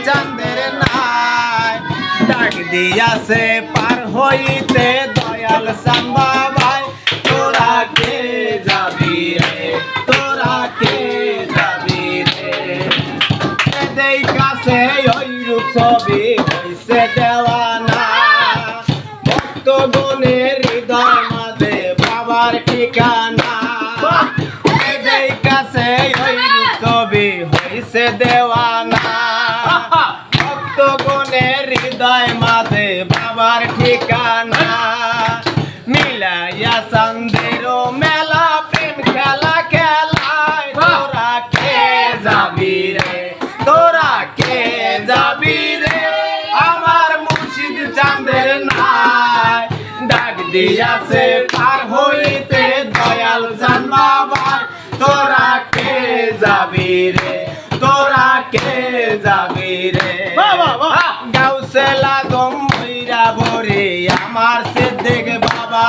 চাঁদের নাই ডাক দিয়াছে পার হইতে দয়াল চাঁদ বাবাই তোরা কে যাবি রে তোরা কে যাবি রে দেই কাছে ওই রূপ ছবি হইছে দেওয়ানা ভক্ত গণের হৃদয় মাঝে বাবার ঠিকানা দেই কাছে ওই রূপ ছবি হইছে দেওয়ানা ভক্ত গণের হৃদয় মাঝে বাবার ঠিকানা মিলাইয়া চাঁদের মেলা প্রেম খেলা খেলায় তোরা কে যাবি রে তোরা কে যাবি রে আমার মুর্শিদ চাঁদের নাই ডাক দিয়াছে পার হইতে দয়াল চাঁদ বাবা তোরা কে যাবি রে তোরা কে যাবি রে গাউসে লাগম মইরা ভরে আমার সিদ্দিক বাবা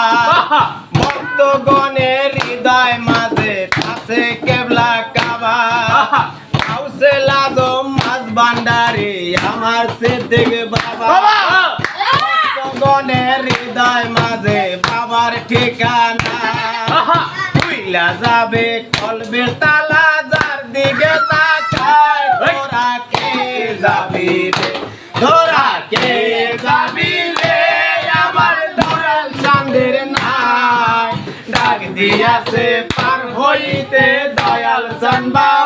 ভক্ত গণের হৃদয় মাঝে আছে কেবলা কাবা গাউসে লাগম মাঝ ভান্ডারে আমার সিদ্দিক বাবা ভক্ত গণের হৃদয় মাঝে বাবার ঠিকানা খুইলা যাবে কলবের তালা যার দিকে তাকায় তোরা কে যাবি রে তোরা কে যাবি রে আমার দয়াল চাঁদের নাই ডাক দিয়াছে পার হইতে দয়াল চাঁদ বাবা